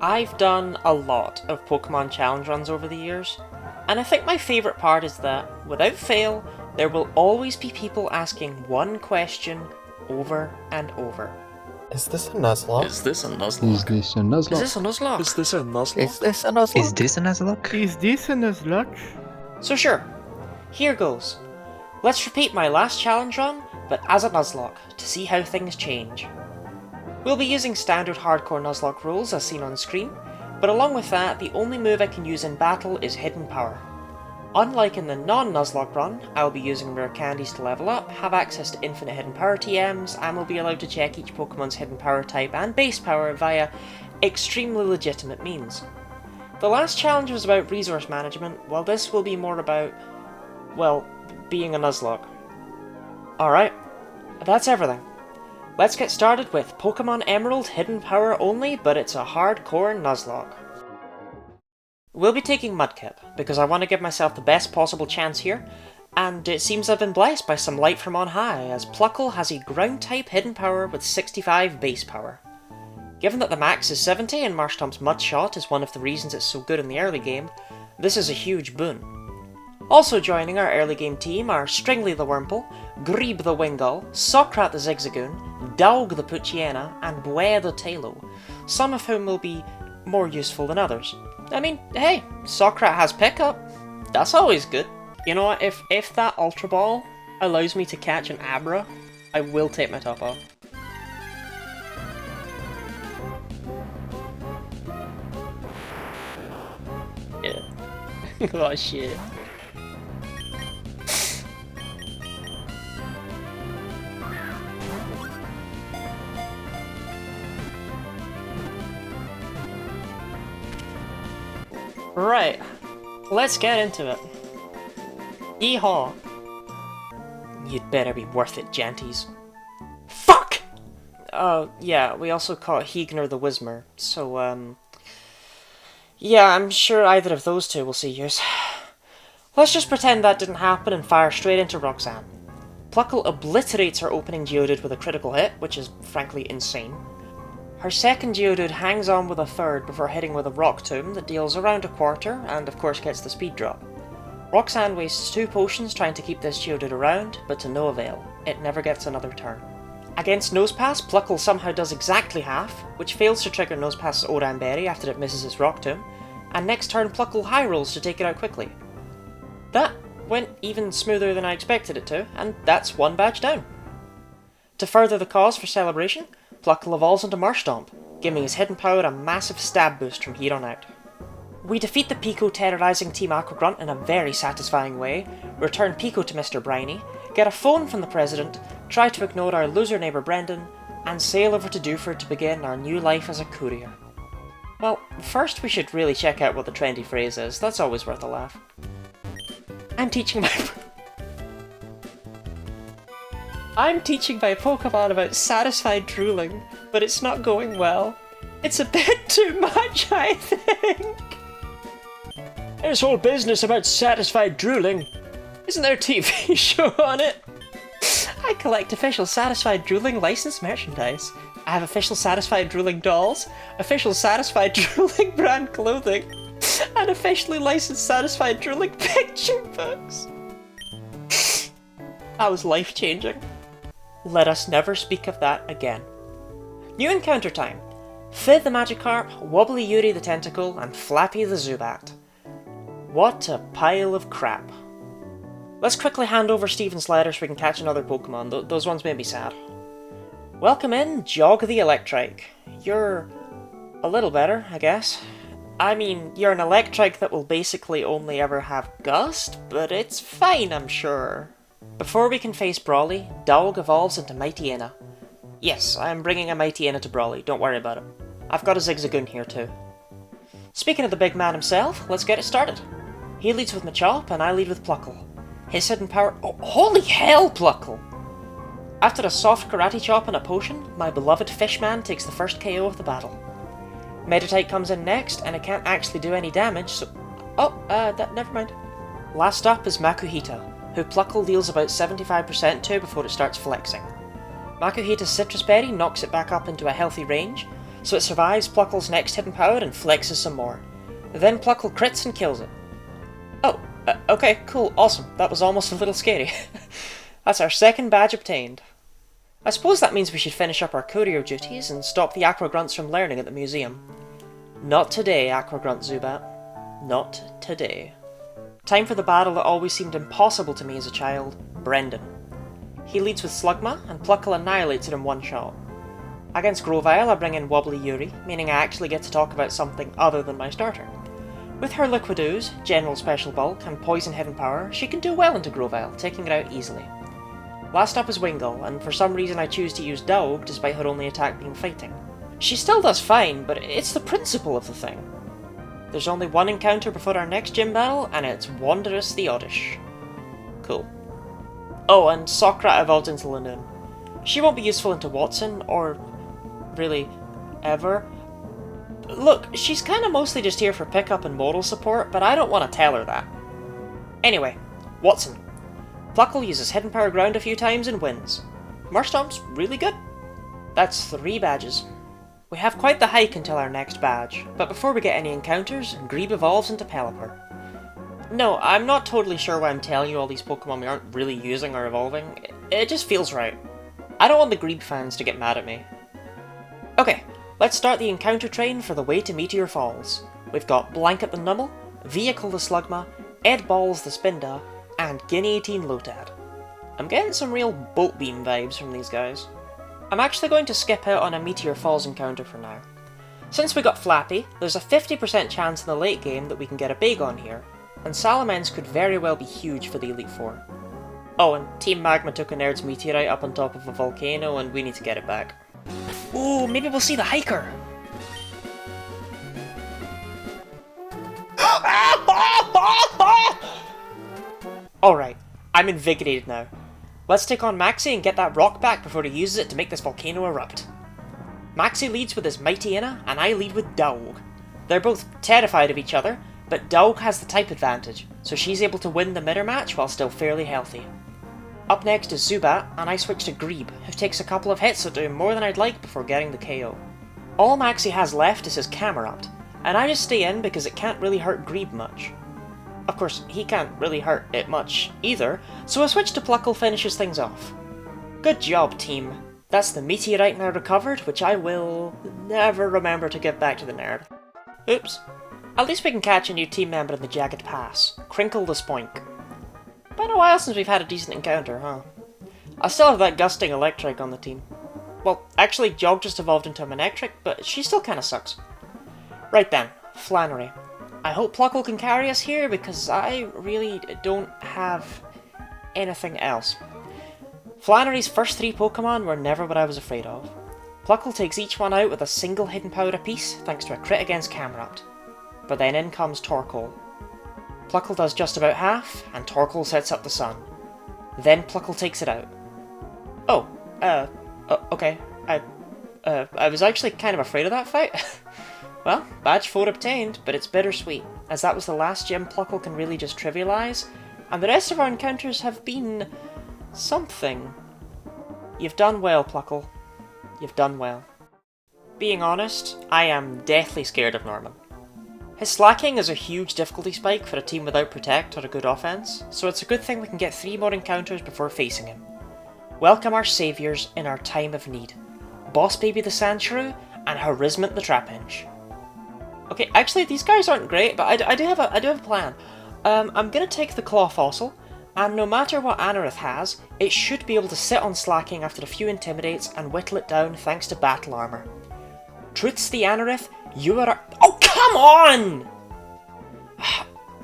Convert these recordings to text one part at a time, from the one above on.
I've done a lot of Pokemon challenge runs over the years, and I think my favourite part is that, without fail, there will always be people asking one question over and over. Is this a Nuzlocke? Is this a Nuzlocke? Is this a Nuzlocke? Is this a Nuzlocke? Is this a Nuzlocke? Is this a Nuzlocke? Is this a Nuzlocke? Is this a Nuzlocke? So sure, here goes. Let's repeat my last challenge run, but as a Nuzlocke, to see how things change. We'll be using standard hardcore Nuzlocke rules as seen on screen, but along with that, the only move I can use in battle is Hidden Power. Unlike in the non-Nuzlocke run, I'll be using rare candies to level up, have access to infinite Hidden Power TMs, and will be allowed to check each Pokemon's Hidden Power type and base power via extremely legitimate means. The last challenge was about resource management, while this will be more about, well, being a Nuzlocke. Alright, that's everything. Let's get started with Pokémon Emerald Hidden Power only, but it's a hardcore Nuzlocke. We'll be taking Mudkip, because I want to give myself the best possible chance here, and it seems I've been blessed by some light from on high, as Pluckle has a ground-type Hidden Power with 65 base power. Given that the max is 70 and Marshtomp's Mudshot is one of the reasons it's so good in the early game, this is a huge boon. Also joining our early game team are Stringly the Wurmple, Grebe the Wingull, Socrat the Zigzagoon, Daug the Poochyena, and Bue the Tailo, some of whom will be more useful than others. I mean, hey, Socrat has pickup. That's always good. You know what, if that Ultra Ball allows me to catch an Abra, I will take my top off. Yeah. Oh shit. Right, let's get into it. Yeehaw! You'd better be worth it, Janties. Fuck! Yeah, we also caught Heegner the Whismer, so, yeah, I'm sure either of those two will see use. Let's just pretend that didn't happen and fire straight into Roxanne. Pluckle obliterates her opening Geodude with a critical hit, which is frankly insane. Her second Geodude hangs on with a third before hitting with a Rock Tomb that deals around a quarter, and of course gets the speed drop. Roxanne wastes 2 potions trying to keep this Geodude around, but to no avail. It never gets another turn. Against Nosepass, Pluckle somehow does exactly half, which fails to trigger Nosepass's Oran Berry after it misses its Rock Tomb, and next turn Pluckle high rolls to take it out quickly. That went even smoother than I expected it to, and that's 1 badge down. To further the cause for celebration, Pluckle evolves into Marshtomp, giving his Hidden Power a massive stab boost from here on out. We defeat the Pico terrorising Team Aquagrunt in a very satisfying way, return Pico to Mr. Briny, get a phone from the President, try to ignore our loser neighbour Brendan, and sail over to Dewford to begin our new life as a courier. Well, first we should really check out what the trendy phrase is, that's always worth a laugh. I'm teaching my Pokemon about satisfied drooling, but it's not going well. It's a bit too much, I think. This whole business about satisfied drooling. Isn't there a TV show on it? I collect official satisfied drooling licensed merchandise. I have official satisfied drooling dolls, official satisfied drooling brand clothing, and officially licensed satisfied drooling picture books. That was life-changing. Let us never speak of that again. New encounter time. Fid the Magikarp, Wobbly Yuri the Tentacle, and Flappy the Zubat. What a pile of crap. Let's quickly hand over Steven's letter so we can catch another Pokemon, those ones made me sad. Welcome in, Jog the Electrike. You're a little better, I guess. I mean, you're an Electrike that will basically only ever have Gust, but it's fine, I'm sure. Before we can face Brawly, Daug evolves into Mightyena. Yes, I'm bringing a Mightyena to Brawly, don't worry about it. I've got a Zigzagoon here too. Speaking of the big man himself, let's get it started. He leads with Machop, and I lead with Pluckle. His hidden power— oh, holy hell, Pluckle! After a soft Karate Chop and a potion, my beloved Fishman takes the first KO of the battle. Meditite comes in next, and it can't actually do any damage, so— never mind. Last up is Makuhita, who Pluckle deals about 75% to before it starts flexing. Makuhita's Citrus Berry knocks it back up into a healthy range, so it survives Pluckle's next hidden power and flexes some more. Then Pluckle crits and kills it. Oh, okay, cool, awesome. That was almost a little scary. That's our second badge obtained. I suppose that means we should finish up our courier duties and stop the Aqua Grunts from learning at the museum. Not today, Aqua Grunt Zubat. Not today. Time for the battle that always seemed impossible to me as a child, Brendan. He leads with Slugma, and Pluckle annihilates it in one shot. Against Grovyle, I bring in Wobbly Yuri, meaning I actually get to talk about something other than my starter. With her Liquid Ooze, General Special Bulk, and Poison Hidden Power, she can do well into Grovyle, taking it out easily. Last up is Wingull, and for some reason I choose to use Dog despite her only attack being fighting. She still does fine, but it's the principle of the thing. There's only one encounter before our next gym battle, and it's Wanderous the Oddish. Cool. Oh, and Sokrat evolved into Lanoon. She won't be useful into Watson, or really, ever. Look, she's kinda mostly just here for pickup and moral support, but I don't want to tell her that. Anyway, Watson. Pluckle uses Hidden Power Ground a few times and wins. Murstomp's really good. That's 3 badges. We have quite the hike until our next badge, but before we get any encounters, Grebe evolves into Pelipper. No, I'm not totally sure why I'm telling you all these Pokemon we aren't really using or evolving. It just feels right. I don't want the Grebe fans to get mad at me. Okay, let's start the encounter train for the way to Meteor Falls. We've got Blanket the Numel, Vehicle the Slugma, Ed Balls the Spinda, and GuineaLottie. I'm getting some real Bolt Beam vibes from these guys. I'm actually going to skip out on a Meteor Falls encounter for now. Since we got Flappy, there's a 50% chance in the late game that we can get a Bagon here, and Salamence could very well be huge for the Elite Four. Oh, and Team Magma took a Nerd's meteorite up on top of a volcano and we need to get it back. Ooh, maybe we'll see the hiker! Alright, I'm invigorated now. Let's take on Maxie and get that rock back before he uses it to make this volcano erupt. Maxie leads with his Mighty Inna, and I lead with Dog. They're both terrified of each other, but Dog has the type advantage, so she's able to win the mirror match while still fairly healthy. Up next is Zubat, and I switch to Grebe, who takes a couple of hits that do more than I'd like before getting the KO. All Maxie has left is his Camerupt, and I just stay in because it can't really hurt Grebe much. Of course, he can't really hurt it much either, so a switch to Pluckle finishes things off. Good job, team. That's the meteorite now recovered, which I will never remember to give back to the nerd. Oops. At least we can catch a new team member in the Jagged Pass, Crinkle the Spoink. Been a while since we've had a decent encounter, huh? I still have that Gusting Electric on the team. Well, actually Jog just evolved into a Manectric, but she still kinda sucks. Right then, Flannery. I hope Pluckle can carry us here, because I really don't have anything else. Flannery's first 3 Pokemon were never what I was afraid of. Pluckle takes each one out with a single hidden power apiece, thanks to a crit against Camerupt. But then in comes Torkoal. Pluckle does just about half, and Torkoal sets up the sun. Then Pluckle takes it out. Oh, okay. I was actually kind of afraid of that fight. Well, badge 4 obtained, but it's bittersweet, as that was the last gym Pluckle can really just trivialise, and the rest of our encounters have been something. You've done well, Pluckle. You've done well. Being honest, I am deathly scared of Norman. His slacking is a huge difficulty spike for a team without Protect or a good offense, so it's a good thing we can get 3 more encounters before facing him. Welcome our saviours in our time of need. Boss Baby the Sandshrew, and Harismant the Trapinch. Okay, actually these guys aren't great, but I do have a plan. I'm gonna take the Claw Fossil, and no matter what Anorith has, it should be able to sit on slacking after a few intimidates and whittle it down thanks to Battle Armor. Truths the Anorith, you are oh, come on!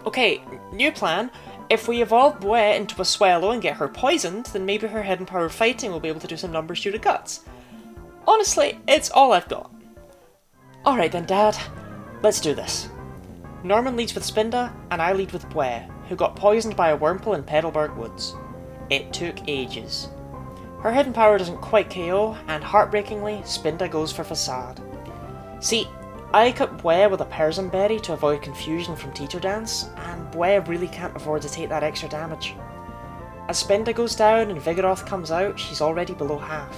Okay, new plan. If we evolve Bue into a Swellow and get her poisoned, then maybe her hidden power fighting will be able to do some numbers due to guts. Honestly, it's all I've got. Alright then, Dad. Let's do this. Norman leads with Spinda, and I lead with Bue, who got poisoned by a Wurmple in Petalburg Woods. It took ages. Her hidden power doesn't quite KO, and heartbreakingly, Spinda goes for Facade. See, I cut Bue with a Persim Berry to avoid confusion from Teeter Dance, and Bue really can't afford to take that extra damage. As Spinda goes down and Vigoroth comes out, she's already below half.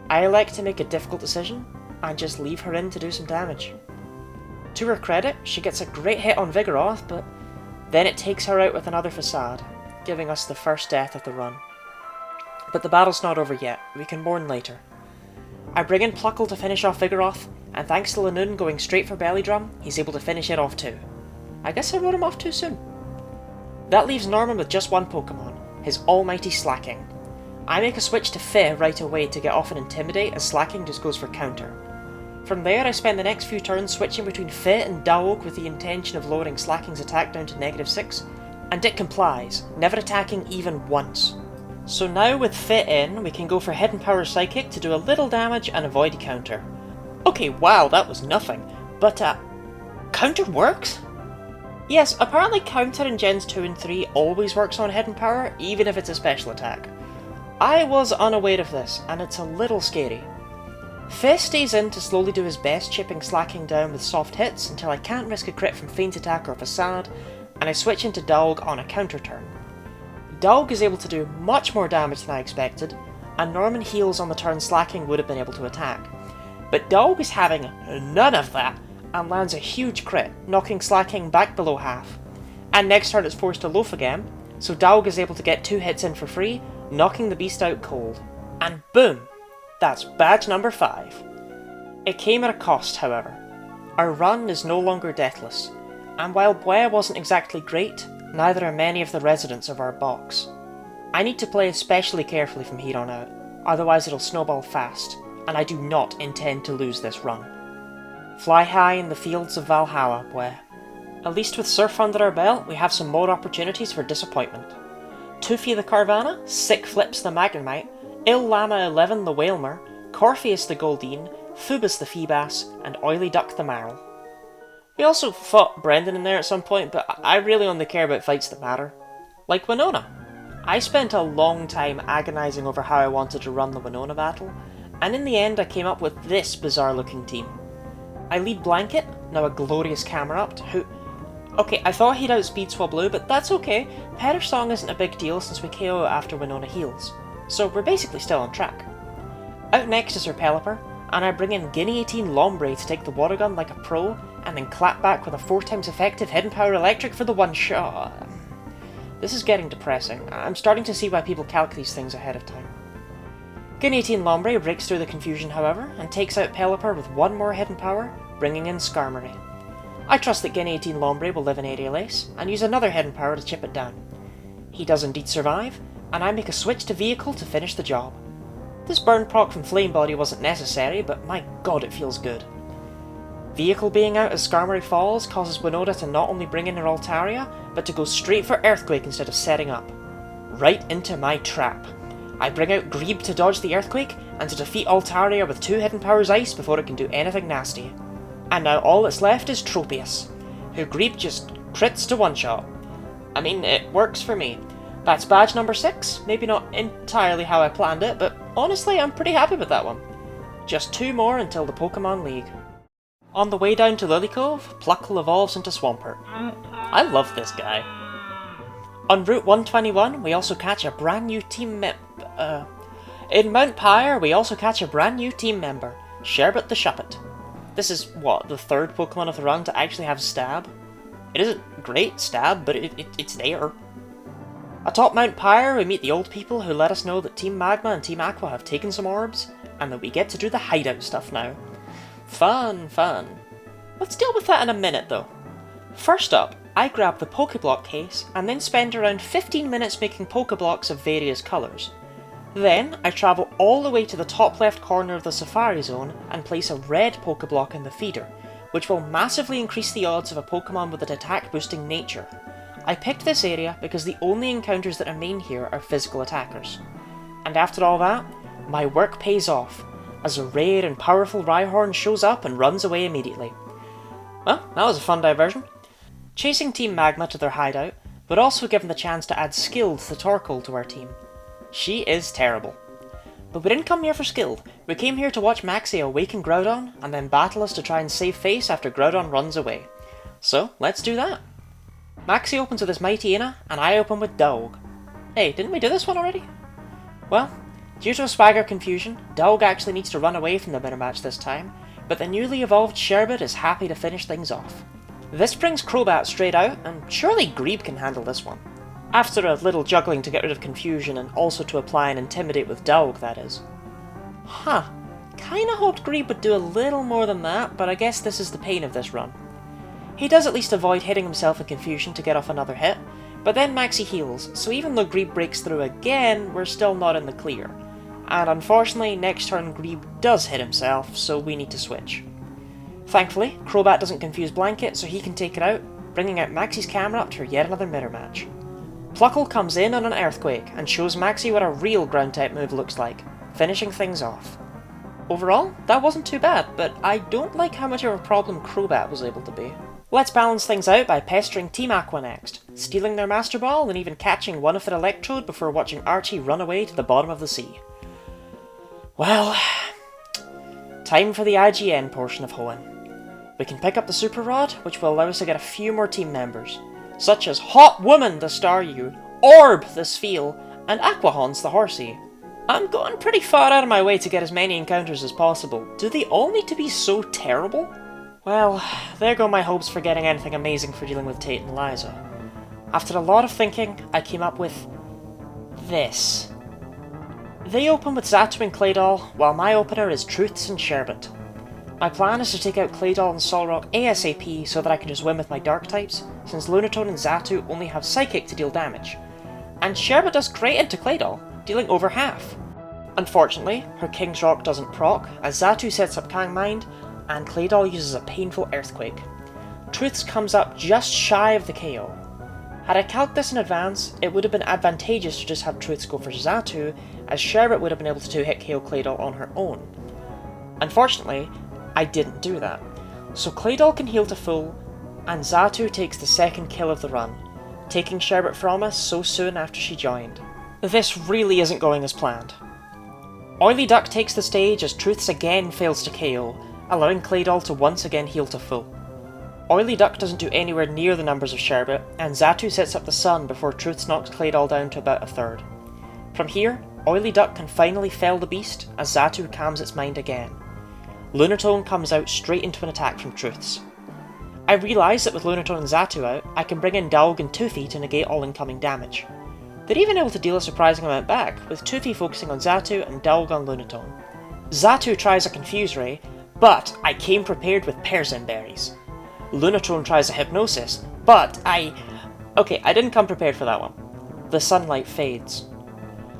I elect to make a difficult decision, and just leave her in to do some damage. To her credit, she gets a great hit on Vigoroth, but then it takes her out with another Facade, giving us the first death of the run. But the battle's not over yet, we can mourn later. I bring in Pluckle to finish off Vigoroth, and thanks to Lanoon going straight for Belly Drum, he's able to finish it off too. I guess I wrote him off too soon. That leaves Norman with just one Pokemon, his almighty Slacking. I make a switch to Fi right away to get off an Intimidate, as Slacking just goes for counter. From there I spend the next few turns switching between Fi and Daog with the intention of lowering Slacking's attack down to -6, and it complies, never attacking even once. So now with Fi in, we can go for Hidden Power Psychic to do a little damage and avoid counter. Okay, wow, that was nothing, but counter works? Yes, apparently counter in Gens 2 and 3 always works on Hidden Power, even if it's a special attack. I was unaware of this, and it's a little scary. Fi stays in to slowly do his best, chipping Slacking down with soft hits until I can't risk a crit from Feint Attack or Facade, and I switch into Daog on a counter turn. Daog is able to do much more damage than I expected, and Norman heals on the turn Slacking would have been able to attack. But Daog is having none of that, and lands a huge crit, knocking Slacking back below half. And next turn it's forced to loaf again, so Daog is able to get 2 hits in for free, knocking the beast out cold. And boom! That's badge number 5. It came at a cost, however. Our run is no longer deathless, and while Bwe wasn't exactly great, neither are many of the residents of our box. I need to play especially carefully from here on out, otherwise it'll snowball fast, and I do not intend to lose this run. Fly high in the fields of Valhalla, Bwe. At least with Surf under our belt, we have some more opportunities for disappointment. Toofy the Carvana, Sick Flips the Magnemite, Il Lama 11 the Whalmer, Corpheus the Goldeen, Phoebus the Feebas, and Oily Duck the Marl. We also fought Brendan in there at some point, but I really only care about fights that matter. Like Winona. I spent a long time agonising over how I wanted to run the Winona battle, and in the end I came up with this bizarre looking team. I lead Blanket, now a glorious Camerupt, who... Okay, I thought he'd outspeed Swablu, but that's okay. Perish Song isn't a big deal since we KO after Winona heals, so we're basically still on track. Out next is her Pelipper, and I bring in GuineaLottie Lombre to take the water gun like a pro, and then clap back with a 4 times effective Hidden Power Electric for the one shot. This is getting depressing. I'm starting to see why people calc these things ahead of time. GuineaLottie Lombre breaks through the confusion, however, and takes out Pelipper with 1 more Hidden Power, bringing in Skarmory. I trust that GuineaLottie Lombre will live in Aerial Ace, and use another Hidden Power to chip it down. He does indeed survive, and I make a switch to Vehicle to finish the job. This burn proc from Flame Body wasn't necessary, but my god it feels good. Vehicle being out as Skarmory falls causes Winona to not only bring in her Altaria, but to go straight for Earthquake instead of setting up. Right into my trap. I bring out Greeb to dodge the Earthquake, and to defeat Altaria with 2 Hidden Powers Ice before it can do anything nasty. And now all that's left is Tropius, who Greeb just crits to one-shot. I mean, it works for me. That's badge number 6, maybe not entirely how I planned it, but honestly I'm pretty happy with that one. Just 2 more until the Pokemon League. On the way down to Lily Cove, Pluckle evolves into Swampert. I love this guy. On Route 121, we also catch a brand new team in Mount Pyre, we also catch a brand new team member, Sherbet the Shuppet. This is, what, the 3rd Pokemon of the run to actually have Stab? It isn't great Stab, but it's there. Atop Mount Pyre, we meet the old people who let us know that Team Magma and Team Aqua have taken some orbs, and that we get to do the hideout stuff now. Fun, fun. Let's deal with that in a minute, though. First up, I grab the Pokeblock case, and then spend around 15 minutes making Pokeblocks of various colours. Then, I travel all the way to the top left corner of the Safari Zone and place a red Pokeblock in the feeder, which will massively increase the odds of a Pokemon with an attack boosting nature. I picked this area because the only encounters that remain here are physical attackers. And after all that, my work pays off, as a rare and powerful Rhyhorn shows up and runs away immediately. Well, that was a fun diversion. Chasing Team Magma to their hideout, but also given the chance to add Skilled the Torkoal to our team. She is terrible. But we didn't come here for Skilled, we came here to watch Maxie awaken Groudon, and then battle us to try and save face after Groudon runs away. So, let's do that. Maxie opens with his Mightyena, and I open with Daog. Hey, didn't we do this one already? Well, due to a Swagger confusion, Daog actually needs to run away from the mirror match this time, but the newly evolved Sherbet is happy to finish things off. This brings Crobat straight out, and surely Grebe can handle this one. After a little juggling to get rid of confusion and also to apply and intimidate with Dog, that is. Huh, kinda hoped Grebe would do a little more than that, but I guess this is the pain of this run. He does at least avoid hitting himself in confusion to get off another hit, but then Maxi heals, so even though Grebe breaks through again, we're still not in the clear. And unfortunately, next turn Grebe does hit himself, so we need to switch. Thankfully, Crobat doesn't confuse Blanket, so he can take it out, bringing out Maxi's camera up for yet another mirror match. Pluckle comes in on an Earthquake, and shows Maxi what a real ground-type move looks like, finishing things off. Overall, that wasn't too bad, but I don't like how much of a problem Crobat was able to be. Let's balance things out by pestering Team Aqua next, stealing their Master Ball and even catching one of their Electrode before watching Archie run away to the bottom of the sea. Well, time for the IGN portion of Hoenn. We can pick up the Super Rod, which will allow us to get a few more team members, such as Hot Woman the Staryu, Orb the Spheal, and Aquahons the Horsey. I'm going pretty far out of my way to get as many encounters as possible. Do they all need to be so terrible? Well, there go my hopes for getting anything amazing for dealing with Tate and Liza. After a lot of thinking, I came up with this. They open with Xatu and Claydol, while my opener is Truths and Sherbet. My plan is to take out Claydol and Solrock ASAP so that I can just win with my Dark types, since Lunatone and Xatu only have Psychic to deal damage. And Sherbet does great into Claydol, dealing over half. Unfortunately, her King's Rock doesn't proc, as Xatu sets up Kang Mind, and Claydol uses a painful Earthquake. Truths comes up just shy of the KO. Had I calced this in advance, it would have been advantageous to just have Truths go for Xatu, as Sherbet would have been able to 2-hit KO Claydol on her own. Unfortunately, I didn't do that, so Claydol can heal to full, and Xatu takes the second kill of the run, taking Sherbet from us so soon after she joined. This really isn't going as planned. Oily Duck takes the stage as Truths again fails to KO, allowing Claydol to once again heal to full. Oily Duck doesn't do anywhere near the numbers of Sherbet, and Xatu sets up the Sun before Truths knocks Claydol down to about a third. From here, Oily Duck can finally fell the beast as Xatu calms its mind again. Lunatone comes out straight into an attack from Truths. I realise that with Lunatone and Xatu out, I can bring in Dowg and Toofy to negate all incoming damage. They're even able to deal a surprising amount back, with Toofy focusing on Xatu and Dowg on Lunatone. Xatu tries a Confuse Ray, but I came prepared with Perzim Berries. Lunatone tries a Hypnosis, but I didn't come prepared for that one. The sunlight fades.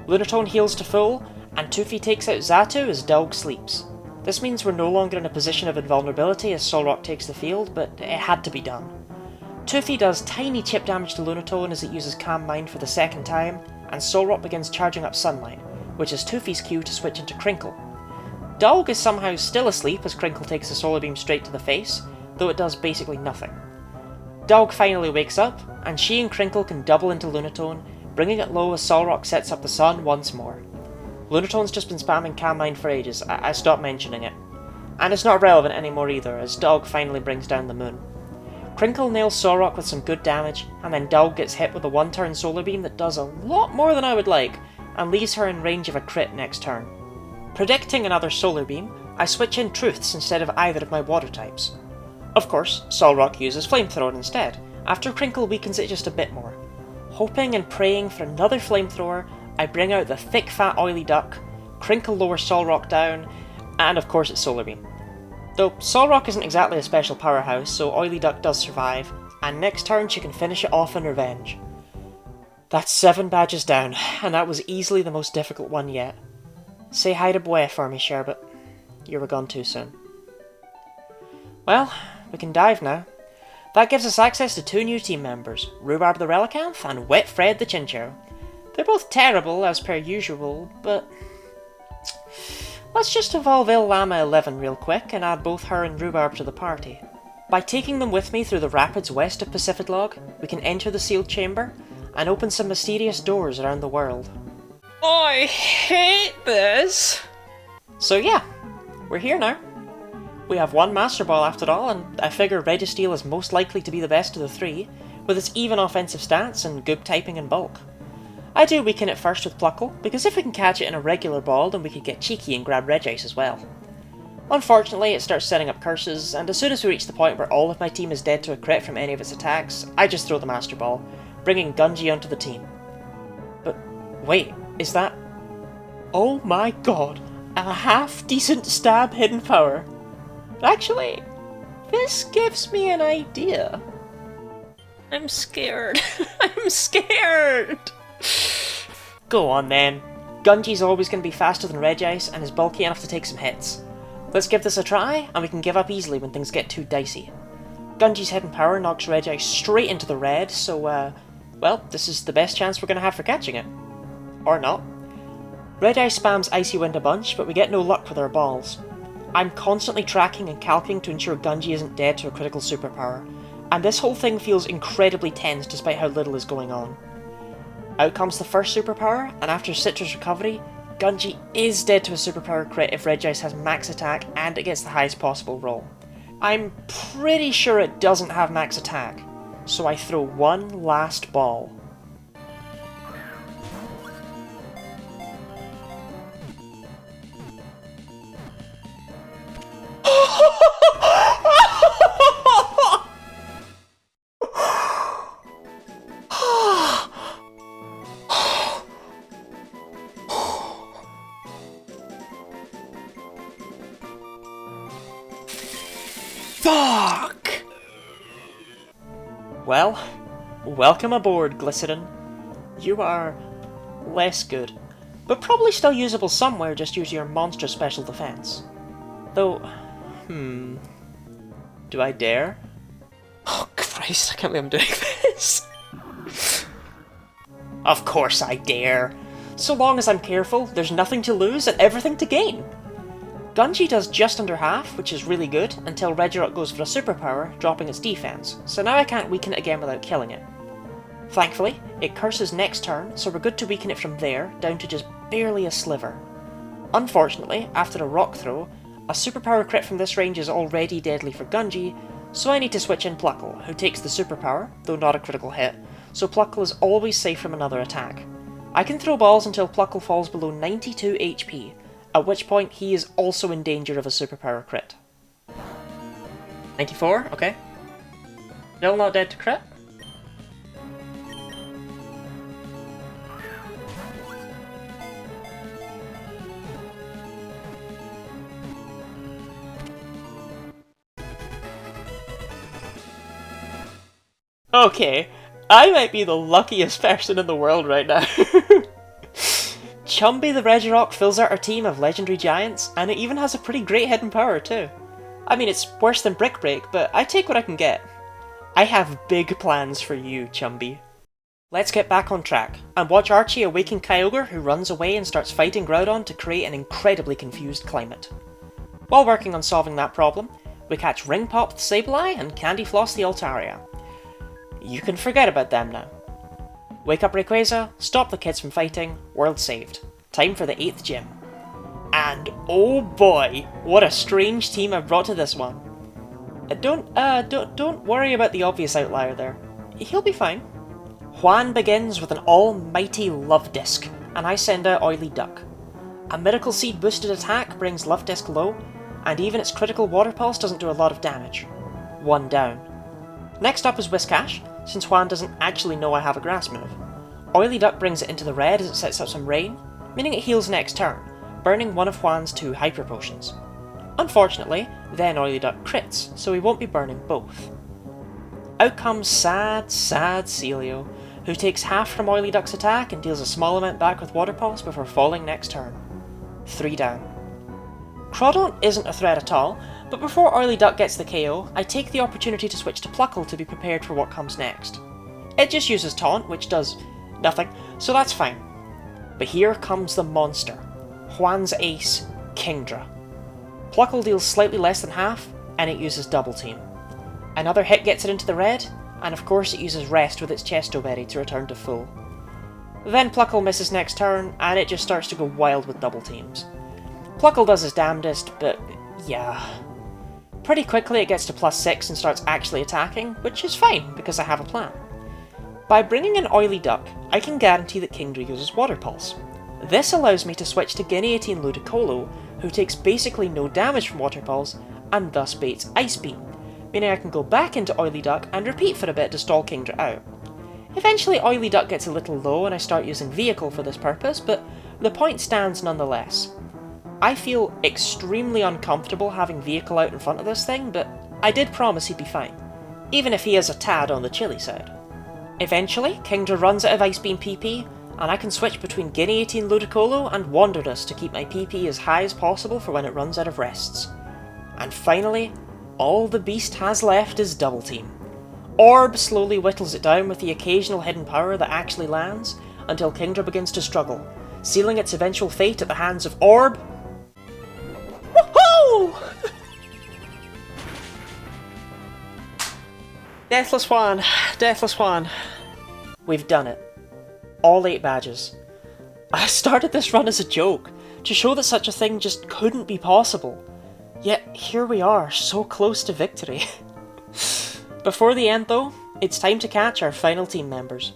Lunatone heals to full, and Toofy takes out Xatu as Dowg sleeps. This means we're no longer in a position of invulnerability as Solrock takes the field, but it had to be done. Toofy does tiny chip damage to Lunatone as it uses Calm Mind for the second time, and Solrock begins charging up Sunlight, which is Toofy's cue to switch into Crinkle. Dowg is somehow still asleep as Crinkle takes a Solar Beam straight to the face, though it does basically nothing. Dowg finally wakes up, and she and Crinkle can double into Lunatone, bringing it low as Solrock sets up the Sun once more. Lunatone's just been spamming Calm Mind for ages, I stopped mentioning it. And it's not relevant anymore either, as Dowg finally brings down the moon. Crinkle nails Solrock with some good damage, and then Dowg gets hit with a one-turn Solar Beam that does a lot more than I would like, and leaves her in range of a crit next turn. Predicting another Solar Beam, I switch in Truths instead of either of my water types. Of course, Solrock uses Flamethrower instead, after Crinkle weakens it just a bit more. Hoping and praying for another Flamethrower, I bring out the thick fat Oily Duck, Crinkle lowers Solrock down, and of course it's Solar Beam. Though Solrock isn't exactly a special powerhouse, so Oily Duck does survive, and next turn she can finish it off in revenge. That's 7 badges down, and that was easily the most difficult one yet. Say hi to Bwe for me, Sherbet. You were gone too soon. Well, we can dive now. That gives us access to 2 new team members, Rhubarb the Relicanth and Wet Fred the Chinchou. They're both terrible, as per usual, but let's just evolve Llama 11 real quick and add both her and Rhubarb to the party. By taking them with me through the rapids west of Pacifidlog, we can enter the sealed chamber and open some mysterious doors around the world. I hate this! So yeah, we're here now. We have 1 Master Ball after all, and I figure Registeel is most likely to be the best of the 3, with its even offensive stats and good typing in bulk. I do weaken it first with Pluckle, because if we can catch it in a regular ball then we could get cheeky and grab Regice as well. Unfortunately, it starts setting up curses, and as soon as we reach the point where all of my team is dead to a crit from any of its attacks, I just throw the Master Ball, bringing Gunji onto the team. But wait, is that... Oh my god, a half-decent stab hidden power. Actually, this gives me an idea. I'm scared. I'm scared! Go on then. Gunji's always going to be faster than Regice and is bulky enough to take some hits. Let's give this a try, and we can give up easily when things get too dicey. Gunji's hidden power knocks Regice straight into the red, so, well, this is the best chance we're going to have for catching it. Or not. Regice spams Icy Wind a bunch, but we get no luck with our balls. I'm constantly tracking and calcing to ensure Gunji isn't dead to a critical superpower, and this whole thing feels incredibly tense despite how little is going on. Out comes the first superpower, and after Citra's recovery, Gunji is dead to a superpower crit if Regice has max attack and it gets the highest possible roll. I'm pretty sure it doesn't have max attack, so I throw one last ball. Fuck! Well, welcome aboard, Glycerin. You are less good, but probably still usable somewhere, just use your monster special defense. Though, do I dare? Oh Christ, I can't believe I'm doing this. Of course I dare. So long as I'm careful, there's nothing to lose and everything to gain. Gunji does just under half, which is really good, until Regirock goes for a superpower, dropping its defense, so now I can't weaken it again without killing it. Thankfully, it curses next turn, so we're good to weaken it from there, down to just barely a sliver. Unfortunately, after a rock throw, a superpower crit from this range is already deadly for Gunji, so I need to switch in Pluckle, who takes the superpower, though not a critical hit, so Pluckle is always safe from another attack. I can throw balls until Pluckle falls below 92 HP, at which point he is also in danger of a superpower crit. 94, okay. Still not dead to crit. Okay, I might be the luckiest person in the world right now. Chumby the Regirock fills out our team of legendary giants, and it even has a pretty great hidden power too. I mean, it's worse than Brick Break, but I take what I can get. I have big plans for you, Chumby. Let's get back on track, and watch Archie awaken Kyogre, who runs away and starts fighting Groudon to create an incredibly confused climate. While working on solving that problem, we catch Ring Pop the Sableye and Candy Floss the Altaria. You can forget about them now. Wake up Rayquaza, stop the kids from fighting, world saved. Time for the 8th gym. And oh boy, what a strange team I've brought to this one. Don't worry about the obvious outlier there. He'll be fine. Juan begins with an almighty Love Disc, and I send out Oily Duck. A Miracle Seed boosted attack brings Love Disc low, and even its critical Water Pulse doesn't do a lot of damage. 1 down. Next up is Whiscash, since Juan doesn't actually know I have a grass move. Oily Duck brings it into the red as it sets up some rain, meaning it heals next turn, burning one of Juan's 2 Hyper Potions. Unfortunately, then Oily Duck crits, so we won't be burning both. Out comes sad Celio, who takes half from Oily Duck's attack and deals a small amount back with Water Pulse before falling next turn. 3 down. Crawdaunt isn't a threat at all, but before Oily Duck gets the KO, I take the opportunity to switch to Pluckle to be prepared for what comes next. It just uses Taunt, which does nothing, so that's fine. But here comes the monster. Juan's ace, Kingdra. Pluckle deals slightly less than half, and it uses Double Team. Another hit gets it into the red, and of course it uses Rest with its Chesto Berry to return to full. Then Pluckle misses next turn, and it just starts to go wild with Double Teams. Pluckle does his damnedest, but yeah. Pretty quickly it gets to +6 and starts actually attacking, which is fine, because I have a plan. By bringing in Oily Duck, I can guarantee that Kingdra uses Water Pulse. This allows me to switch to GuineaLottie Ludicolo, who takes basically no damage from Water Pulse, and thus baits Ice Beam, meaning I can go back into Oily Duck and repeat for a bit to stall Kingdra out. Eventually Oily Duck gets a little low and I start using Vehicle for this purpose, but the point stands nonetheless. I feel extremely uncomfortable having Vehicle out in front of this thing, but I did promise he'd be fine, even if he is a tad on the chilly side. Eventually, Kingdra runs out of Ice Beam PP, and I can switch between GuineaLottie Ludicolo and Wanderlust to keep my PP as high as possible for when it runs out of rests. And finally, all the beast has left is Double Team. Orb slowly whittles it down with the occasional hidden power that actually lands, until Kingdra begins to struggle, sealing its eventual fate at the hands of Orb. Woohoo! Deathless One! Deathless One! We've done it. All 8 badges. I started this run as a joke, to show that such a thing just couldn't be possible. Yet here we are, so close to victory. Before the end though, it's time to catch our final team members.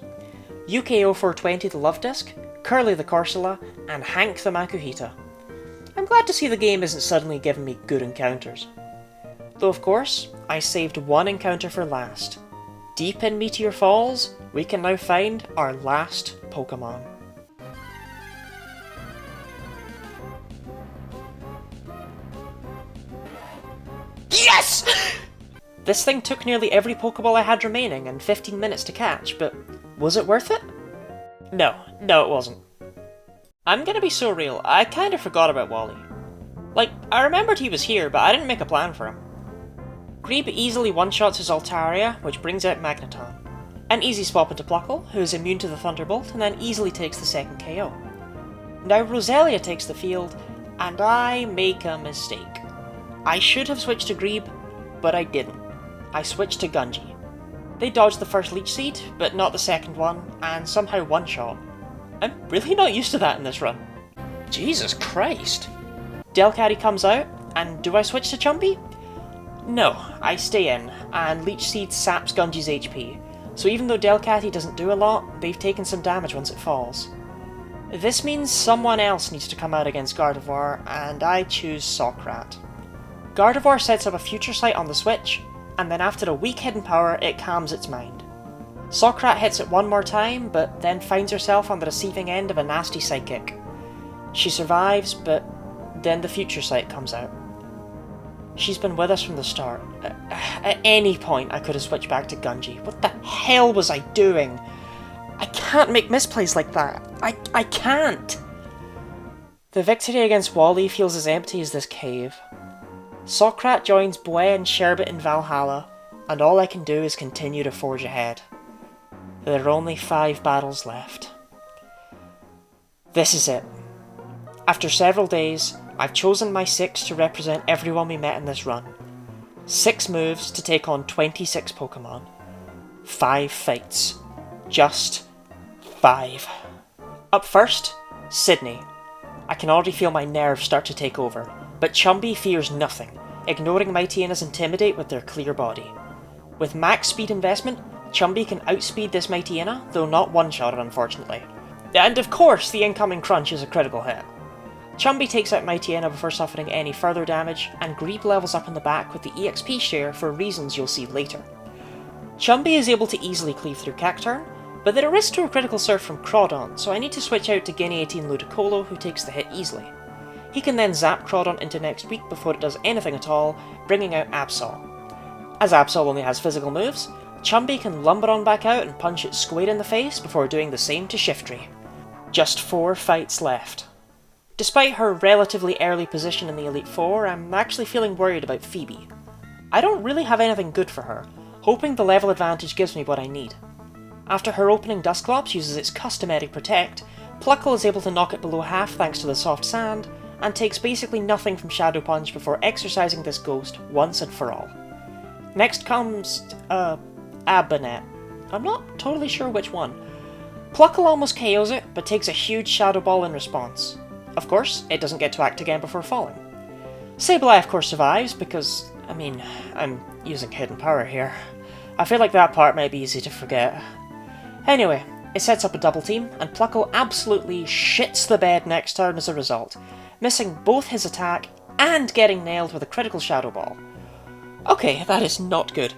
UK0420 the Love Disc, Curly the Corsola, and Hank the Makuhita. I'm glad to see the game isn't suddenly giving me good encounters. Though of course, I saved one encounter for last. Deep in Meteor Falls, we can now find our last Pokemon. Yes! This thing took nearly every Pokeball I had remaining and 15 minutes to catch, but was it worth it? No, it wasn't. I'm gonna be so real, I kinda forgot about Wally. Like, I remembered he was here, but I didn't make a plan for him. Grebe easily one-shots his Altaria, which brings out Magneton. An easy swap into Pluckle, who is immune to the Thunderbolt, and then easily takes the second KO. Now Roselia takes the field, and I make a mistake. I should have switched to Grebe, but I didn't. I switched to Gungi. They dodged the first Leech Seed, but not the second one, and somehow one-shot. I'm really not used to that in this run. Jesus Christ. Delcatty comes out, and do I switch to Chumby? No, I stay in, and Leech Seed saps Gungi's HP, so even though Delcatty doesn't do a lot, they've taken some damage once it falls. This means someone else needs to come out against Gardevoir, and I choose Socrat. Gardevoir sets up a Future Sight on the switch, and then after a weak hidden power, it calms its mind. Socrat hits it one more time, but then finds herself on the receiving end of a nasty Psychic. She survives, but then the Future Sight comes out. She's been with us from the start. At any point, I could have switched back to Gungi. What the hell was I doing? I can't make misplays like that. I can't! The victory against Wally feels as empty as this cave. Socrat joins Boe and Sherbet in Valhalla, and all I can do is continue to forge ahead. There are only 5 battles left. This is it. After several days, I've chosen my 6 to represent everyone we met in this run. 6 moves to take on 26 Pokemon. 5 fights. Just 5. Up first, Sydney. I can already feel my nerves start to take over, but Chumby fears nothing, ignoring Mightyana's Intimidate with their clear body. With max speed investment, Chumby can outspeed this Mightyana, though not one-shot it unfortunately. And of course, the incoming Crunch is a critical hit. Chumby takes out Mightyana before suffering any further damage, and Grebe levels up in the back with the EXP share for reasons you'll see later. Chumby is able to easily cleave through Cacturn, but there are risks to a critical surf from Crawdon, so I need to switch out to GuineaLottie Ludicolo, who takes the hit easily. He can then zap Crawdon into next week before it does anything at all, bringing out Absol. As Absol only has physical moves, Chumby can lumber on back out and punch it square in the face before doing the same to Shiftry. Just 4 fights left. Despite her relatively early position in the Elite Four, I'm actually feeling worried about Phoebe. I don't really have anything good for her, hoping the level advantage gives me what I need. After her opening Dusclops uses its customary Protect, Pluckle is able to knock it below half thanks to the soft sand, and takes basically nothing from Shadow Punch before exercising this ghost once and for all. Next comes, Abanet. I'm not totally sure which one. Pluckle almost KOs it, but takes a huge Shadow Ball in response. Of course, it doesn't get to act again before falling. Sableye of course survives, because, I'm using hidden power here. I feel like that part might be easy to forget. Anyway, It sets up a double team, and Pluckle absolutely shits the bed next turn as a result, missing both his attack and getting nailed with a critical Shadow Ball. Okay, that is not good.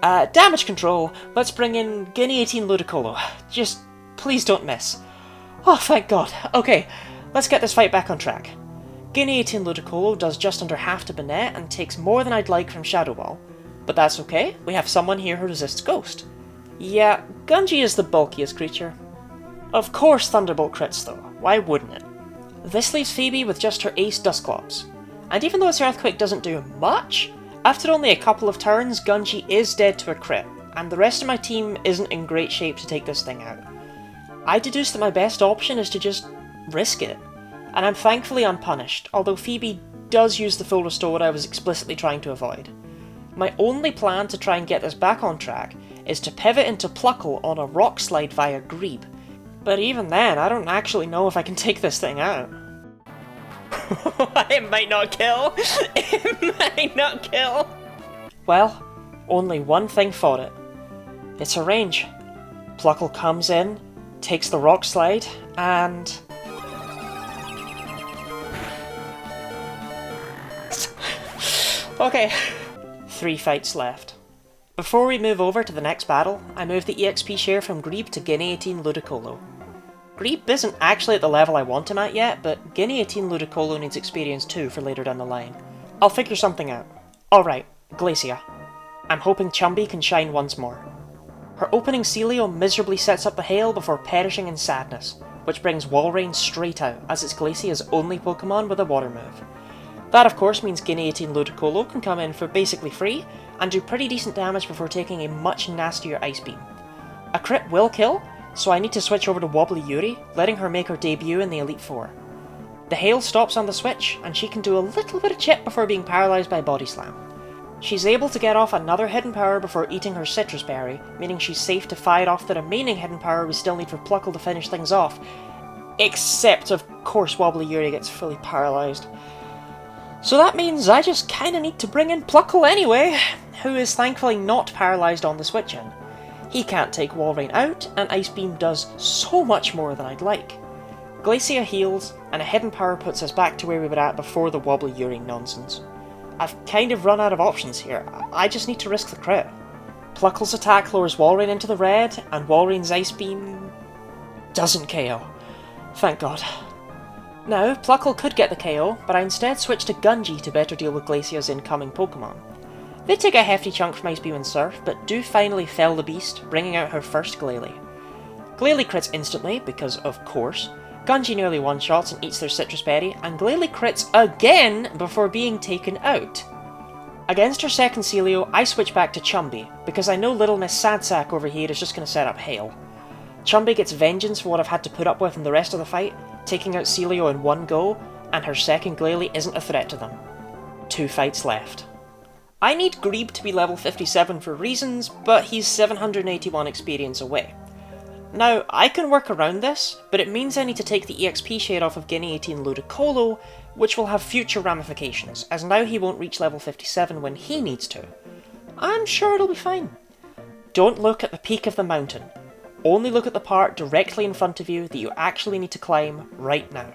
Damage control, let's bring in GuineaLottie Ludicolo. Just please don't miss. Oh, thank God. Okay, let's get this fight back on track. GuineaLottie Ludicolo does just under half to Banette and takes more than I'd like from Shadow Ball. But that's okay, we have someone here who resists Ghost. Yeah, Gungi is the bulkiest creature. Of course Thunderbolt crits though, why wouldn't it? This leaves Phoebe with just her ace Dusclops. And even though its Earthquake doesn't do much, after only a couple of turns, Gungi is dead to a crit, and the rest of my team isn't in great shape to take this thing out. I deduce that my best option is to just risk it, and I'm thankfully unpunished, although Phoebe does use the full restore I was explicitly trying to avoid. My only plan to try and get this back on track is to pivot into Pluckle on a rock slide via Greeb, but even then I don't actually know if I can take this thing out. It might not kill! It might not kill! Well, only one thing for it. It's a range. Pluckle comes in, takes the rock slide, and... Okay, 3 fights left. Before we move over to the next battle, I move the EXP share from Greeb to GuineaLottie Ludicolo. Greeb isn't actually at the level I want him at yet, but GuineaLottie Ludicolo needs experience too for later down the line. I'll figure something out. Alright, Glacia. I'm hoping Chumby can shine once more. Her opening Celio miserably sets up the hail before perishing in sadness, which brings Walrein straight out, as it's Glacia's only Pokemon with a water move. That of course means GuineaLottie Ludicolo can come in for basically free, and do pretty decent damage before taking a much nastier Ice Beam. A crit will kill, so I need to switch over to Wobbly Yuri, letting her make her debut in the Elite Four. The hail stops on the switch, and she can do a little bit of chip before being paralysed by Body Slam. She's able to get off another hidden power before eating her Citrus Berry, meaning she's safe to fire off the remaining hidden power we still need for Pluckle to finish things off. Except, of course, Wobbly Yuri gets fully paralysed. So that means I just kinda need to bring in Pluckle anyway, who is thankfully not paralysed on the switch-in. He can't take Walrein out, and Ice Beam does so much more than I'd like. Glacia heals, and a hidden power puts us back to where we were at before the Wobbly Yuri nonsense. I've kind of run out of options here, I just need to risk the crit. Pluckle's attack lowers Walrein into the red, and Walrein's Ice Beam... doesn't KO. Thank God. Now, Pluckle could get the KO, but I instead switched to Gungi to better deal with Glacia's incoming Pokemon. They take a hefty chunk from Ice Beam and Surf, but do finally fell the beast, bringing out her first Glalie. Glalie crits instantly, because of course. Gungi nearly one-shots and eats their Citrus Berry, and Glalie crits again before being taken out. Against her second Celio, I switch back to Chumby, because I know Little Miss Sadsack over here is just going to set up Hail. Chumby gets vengeance for what I've had to put up with in the rest of the fight, taking out Celio in one go, and her second Glalie isn't a threat to them. 2 fights left. I need Greeb to be level 57 for reasons, but he's 781 experience away. Now, I can work around this, but it means I need to take the EXP share off of GuineaLottie Ludicolo, which will have future ramifications, as now he won't reach level 57 when he needs to. I'm sure it'll be fine. Don't look at the peak of the mountain. Only look at the part directly in front of you that you actually need to climb right now.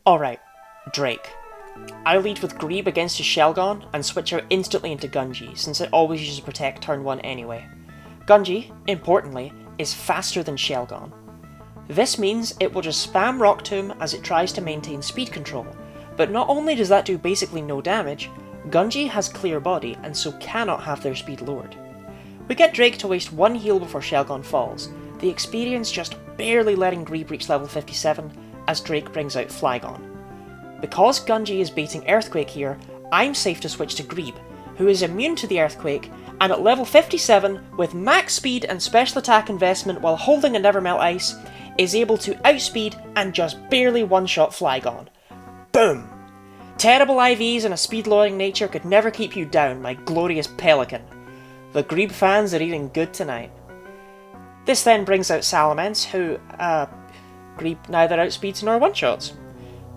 Alright, Drake. I lead with Greeb against his Shelgon, and switch out instantly into Gungi, since it always uses Protect turn 1 anyway. Gungi, importantly, is faster than Shelgon. This means it will just spam Rock Tomb as it tries to maintain speed control, but not only does that do basically no damage, Gungi has clear body and so cannot have their speed lowered. We get Drake to waste 1 heal before Shelgon falls, the experience just barely letting Greeb reach level 57 as Drake brings out Flygon. Because Gungi is baiting Earthquake here, I'm safe to switch to Greeb, who is immune to the Earthquake, and at level 57, with max speed and special attack investment while holding a Nevermelt Ice, is able to outspeed and just barely one-shot Flygon. Boom! Terrible IVs and a speed-lowering nature could never keep you down, my glorious pelican. The Greeb fans are eating good tonight. This then brings out Salamence, who, Greeb neither outspeeds nor one-shots.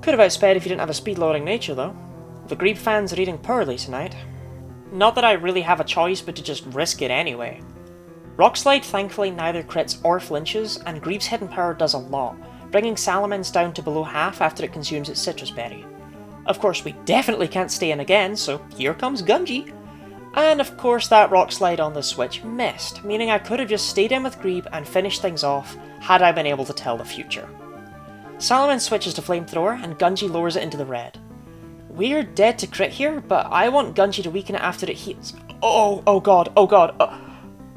Could have outsped if you didn't have a speed-lowering nature, though. The Greeb fans are eating poorly tonight. Not that I really have a choice but to just risk it anyway. Rock Slide thankfully neither crits or flinches, and Greeb's hidden power does a lot, bringing Salamence down to below half after it consumes its citrus berry. Of course, we definitely can't stay in again, so here comes Gungi. And of course that Rock Slide on the switch missed, meaning I could have just stayed in with Greeb and finished things off had I been able to tell the future. Salamence switches to Flamethrower, and Gungi lowers it into the red. We're dead to crit here, but I want Gungi to weaken it after it heals. Oh god.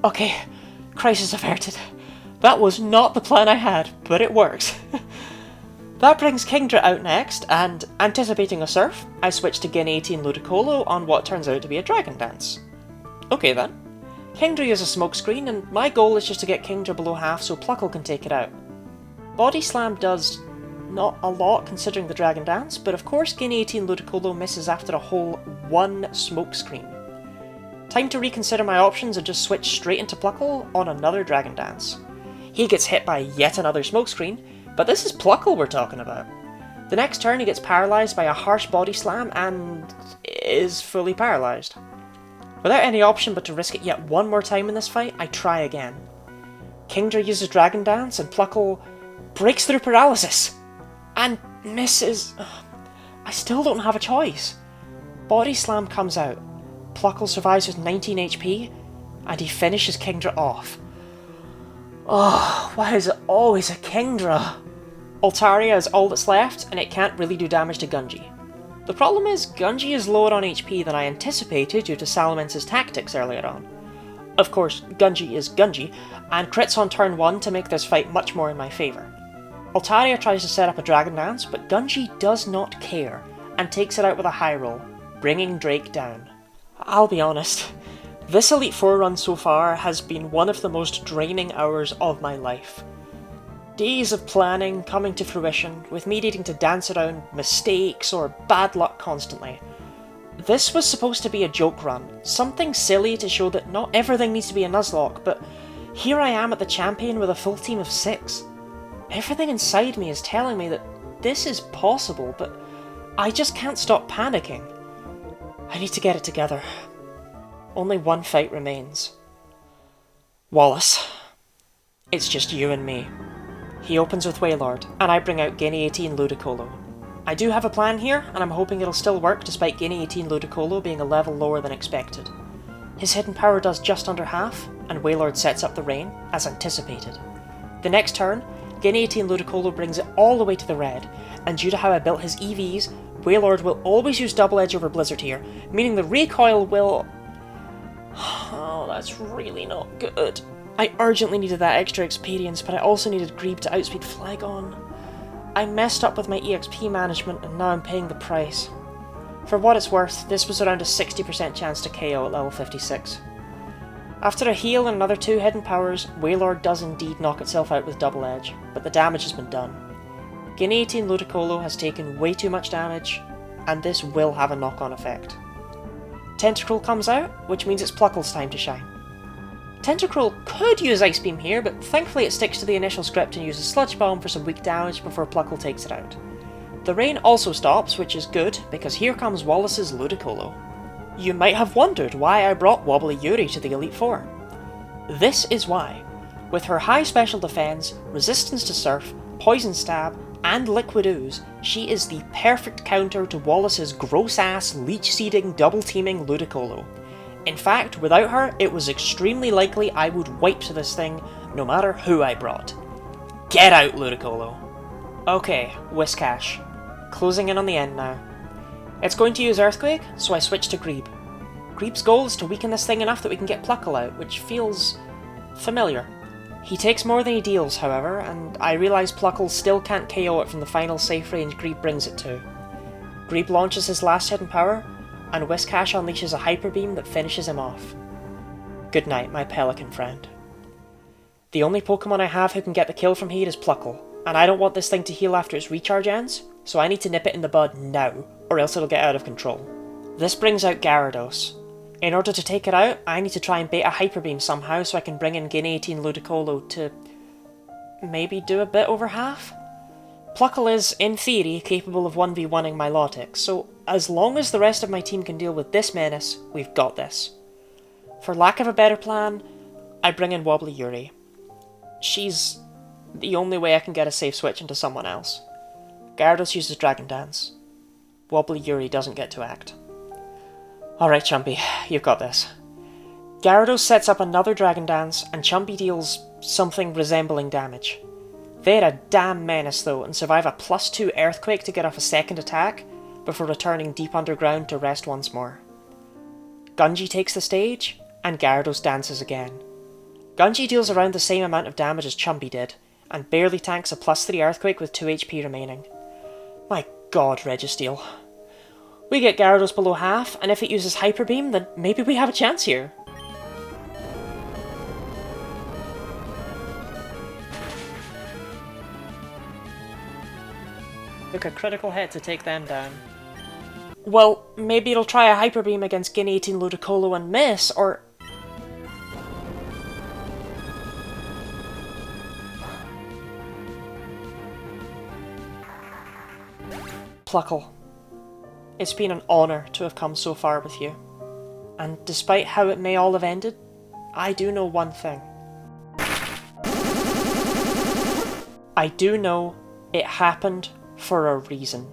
Okay, crisis averted. That was not the plan I had, but it works. That brings Kingdra out next, and anticipating a surf, I switch to GuineaLottie Ludicolo on what turns out to be a Dragon Dance. Okay then. Kingdra uses a smokescreen, and my goal is just to get Kingdra below half so Pluckle can take it out. Body Slam does not a lot considering the Dragon Dance, but of course GuineaLottie Ludicolo misses after a whole one smokescreen. Time to reconsider my options and just switch straight into Pluckle on another Dragon Dance. He gets hit by yet another smokescreen, but this is Pluckle we're talking about. The next turn he gets paralysed by a harsh body slam and is fully paralysed. Without any option but to risk it yet one more time in this fight, I try again. Kingdra uses Dragon Dance and Pluckle breaks through paralysis and misses. I still don't have a choice. Body Slam comes out. Pluckle survives with 19 HP and he finishes Kingdra off. Oh, why is it always a Kingdra? Altaria is all that's left, and it can't really do damage to Gungi. The problem is, Gungi is lower on HP than I anticipated due to Salamence's tactics earlier on. Of course, Gungi is Gungi, and crits on turn 1 to make this fight much more in my favour. Altaria tries to set up a Dragon Dance, but Gungi does not care, and takes it out with a high roll, bringing Drake down. I'll be honest, this Elite Four run so far has been one of the most draining hours of my life. Days of planning coming to fruition, with me needing to dance around mistakes or bad luck constantly. This was supposed to be a joke run, something silly to show that not everything needs to be a Nuzlocke, but here I am at the champion with a full team of 6. Everything inside me is telling me that this is possible, but I just can't stop panicking. I need to get it together. Only one fight remains. Wallace. It's just you and me. He opens with Wailord, and I bring out GuineaLottie Ludicolo. I do have a plan here, and I'm hoping it'll still work despite GuineaLottie Ludicolo being a level lower than expected. His hidden power does just under half, and Wailord sets up the rain, as anticipated. The next turn, GuineaLottie Ludicolo brings it all the way to the red, and due to how I built his EVs, Wailord will always use Double Edge over Blizzard here, meaning the recoil will... Oh, that's really not good. I urgently needed that extra experience, but I also needed Greeb to outspeed Flygon. I messed up with my EXP management, and now I'm paying the price. For what it's worth, this was around a 60% chance to KO at level 56. After a heal and another 2 hidden powers, Wailord does indeed knock itself out with Double Edge, but the damage has been done. GuineaLottie Ludicolo has taken way too much damage, and this will have a knock-on effect. Tentacruel comes out, which means it's Pluckle's time to shine. Tentacruel could use Ice Beam here, but thankfully it sticks to the initial script and uses Sludge Bomb for some weak damage before Pluckle takes it out. The rain also stops, which is good, because here comes Wallace's Ludicolo. You might have wondered why I brought Wobbly Yuri to the Elite Four. This is why. With her high special defense, resistance to surf, poison stab, and liquid ooze, she is the perfect counter to Wallace's gross-ass, leech-seeding, double-teaming Ludicolo. In fact, without her, it was extremely likely I would wipe to this thing, no matter who I brought. Get out, Ludicolo! Okay, Whiscash. Closing in on the end now. It's going to use Earthquake, so I switch to Greeb. Greeb's goal is to weaken this thing enough that we can get Pluckle out, which feels... familiar. He takes more than he deals, however, and I realise Pluckle still can't KO it from the final safe range Greeb brings it to. Greeb launches his last hidden power, and Whiscash unleashes a Hyper Beam that finishes him off. Good night, my pelican friend. The only Pokemon I have who can get the kill from here is Pluckle, and I don't want this thing to heal after its recharge ends, so I need to nip it in the bud now, or else it'll get out of control. This brings out Gyarados. In order to take it out, I need to try and bait a Hyper Beam somehow so I can bring in GuineaLottie Ludicolo to... maybe do a bit over half? Pluckle is, in theory, capable of 1v1ing my Milotic, so as long as the rest of my team can deal with this menace, we've got this. For lack of a better plan, I bring in Wobbly Yuri. She's the only way I can get a safe switch into someone else. Gyarados uses Dragon Dance. Wobbly Yuri doesn't get to act. Alright, Chumpy, you've got this. Gyarados sets up another Dragon Dance, and Chumpy deals something resembling damage. They're a damn menace though, and survive a +2 Earthquake to get off a second attack, before returning deep underground to rest once more. Gunji takes the stage, and Gyarados dances again. Gunji deals around the same amount of damage as Chumpy did, and barely tanks a +3 Earthquake with 2 HP remaining. My god, Registeel. We get Gyarados below half, and if it uses Hyper Beam, then maybe we have a chance here. Took a critical hit to take them down. Well, maybe it'll try a Hyper Beam against Guinea-18 Ludicolo and miss, or... Pluckle. It's been an honour to have come so far with you. And despite how it may all have ended, I do know one thing. I do know it happened for a reason.